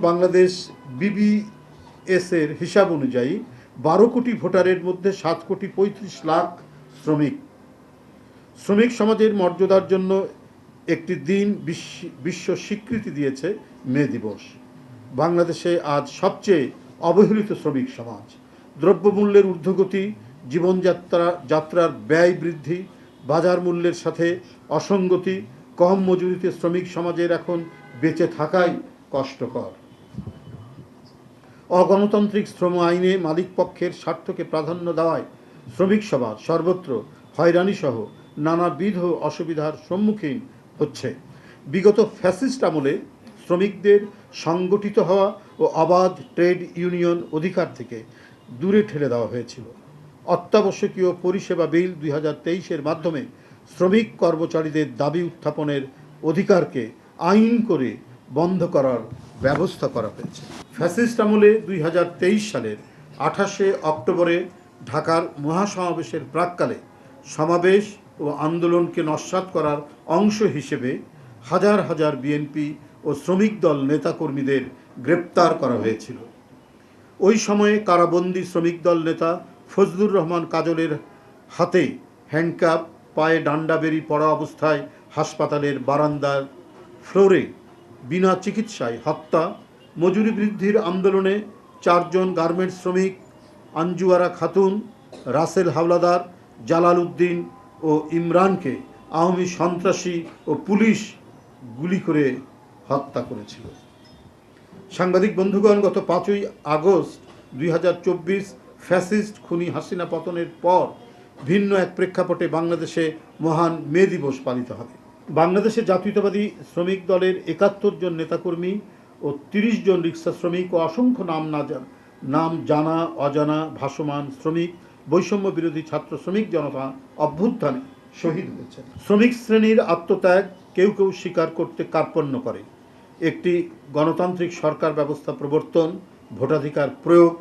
Bangladesh BBS এর হিসাব অনুযায়ী 12 কোটি ভোটারের মধ্যে 7 কোটি 35 লাখ শ্রমিক সমাজের মর্যাদার জন্য একটি দিন বিশ্ব স্বীকৃতি দিয়েছে মে দিবস। বাংলাদেশে আজ সবচেয়ে অবহেলিত শ্রমিক সমাজ। দ্রব্যমূল্যের ঊর্ধ্বগতি, জীবনযাত্রার ব্যয় বৃদ্ধি, বাজার মূল্যের সাথে অসঙ্গতি, কম মজুরিতে শ্রমিক সমাজের এখন বেঁচে থাকাই কষ্টকর। অগণতান্ত্রিক শ্রম আইনে মালিকপক্ষের স্বার্থকে প্রাধান্য দেওয়ায় শ্রমিক সমাজ সর্বত্র হয়রানিসহ নানাবিধ অসুবিধার সম্মুখীন হচ্ছে। বিগত ফ্যাসিস্ট আমলে শ্রমিকদের সংগঠিত হওয়া ও অবাধ ট্রেড ইউনিয়ন অধিকার থেকে দূরে ঠেলে দেওয়া হয়েছিল। অত্যাবশ্যকীয় পরিষেবা বিল 2023-এর মাধ্যমে শ্রমিক কর্মচারীদের দাবি উত্থাপনের অধিকারকে আইন করে বন্ধ করার ব্যবস্থা করা হয়েছে। ফ্যাসিস্ট আমলে 2023 সালের 28শে অক্টোবরে ঢাকার মহাসমাবেশের প্রাক্কালে সমাবেশ ও আন্দোলনকে নস্যাৎ করার অংশ হিসেবে হাজার হাজার বিএনপি ও শ্রমিক দল নেতাকর্মীদের গ্রেপ্তার করা হয়েছিল। ওই সময়ে কারাবন্দী শ্রমিক দল নেতা ফজলুর রহমান কাজলের হাতে হ্যান্ডকাপ, পায়ে ডান্ডা বেরি পড়া অবস্থায় হাসপাতালের বারান্দার ফ্লোরে বিনা চিকিৎসায় হত্যা, মজুরি বৃদ্ধির আন্দোলনে 4 জন গার্মেন্টস শ্রমিক আঞ্জুয়ারা খাতুন, রাসেল হাওলাদার, জালাল উদ্দিন ও ইমরানকে আওয়ামী সন্ত্রাসী ও পুলিশ গুলি করে হত্যা করেছিল। সাংবাদিক বন্ধুগণ, গত 5ই আগস্ট 2024 ফ্যাসিস্ট খুনি হাসিনা পতনের পর ভিন্ন এক প্রেক্ষাপটে বাংলাদেশে মহান মে দিবস পালিত হবে। বাংলাদেশে জাতীয়তাবাদী শ্রমিক দলের 71 জন নেতাকর্মী ও 30 জন রিক্সা শ্রমিক ও অসংখ্য নাম জানা অজানা ভাসমান শ্রমিক বৈষম্য বিরোধী ছাত্র শ্রমিক জনতা অভ্যুত্থানে শহীদ হয়েছেন। শ্রমিক শ্রেণীর আত্মত্যাগ কেউ কেউ স্বীকার করতে কার্পণ্য করে। একটি গণতান্ত্রিক সরকার ব্যবস্থা প্রবর্তন, ভোটাধিকার প্রয়োগ,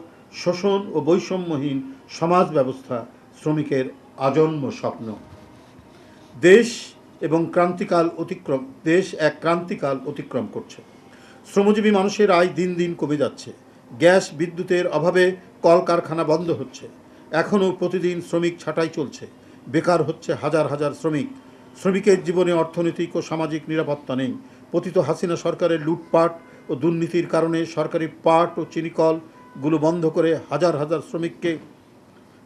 শোষণ ও বৈষম্যহীন সমাজ ব্যবস্থা শ্রমিকের আজন্ম স্বপ্ন। দেশ এক ক্রান্তিকাল অতিক্রম করছে। শ্রমজীবী মানুষের আয় দিন দিন কমে যাচ্ছে। গ্যাস বিদ্যুতের অভাবে কলকারখানা বন্ধ হচ্ছে। এখনও প্রতিদিন শ্রমিক ছাঁটাই চলছে। বেকার হচ্ছে হাজার হাজার শ্রমিকের জীবনে অর্থনৈতিক ও সামাজিক নিরাপত্তা নেই। পতিত হাসিনা সরকারের লুটপাট ও দুর্নীতির কারণে সরকারি পাট ও চিনিকলগুলো বন্ধ করে হাজার হাজার শ্রমিককে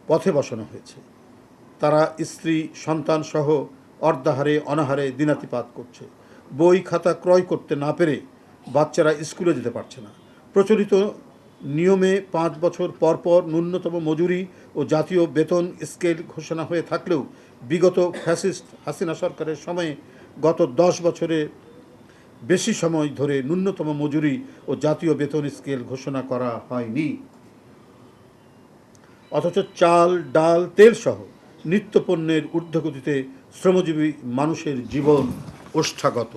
পথে বসানো হয়েছে। তারা স্ত্রী সন্তান সহ অর্ধাহারে অনাহারে দিনাতিপাত করছে। বই খাতা ক্রয় করতে না পেরে বাচ্চারা স্কুলে যেতে পারছে না। প্রচলিত নিয়মে 5 বছর পর পর ন্যূনতম মজুরি ও জাতীয় বেতন স্কেল ঘোষণা হয়ে থাকলেও বিগত ফ্যাসিস্ট হাসিনা সরকারের সময়ে গত 10 বছরে বেশি সময় ধরে ন্যূনতম মজুরি ও জাতীয় বেতন স্কেল ঘোষণা করা হয়নি। অথচ চাল, ডাল, তেল সহ নিত্যপণ্যের ঊর্ধ্বগতিতে শ্রমজীবী মানুষের জীবন ওষ্ঠাগত।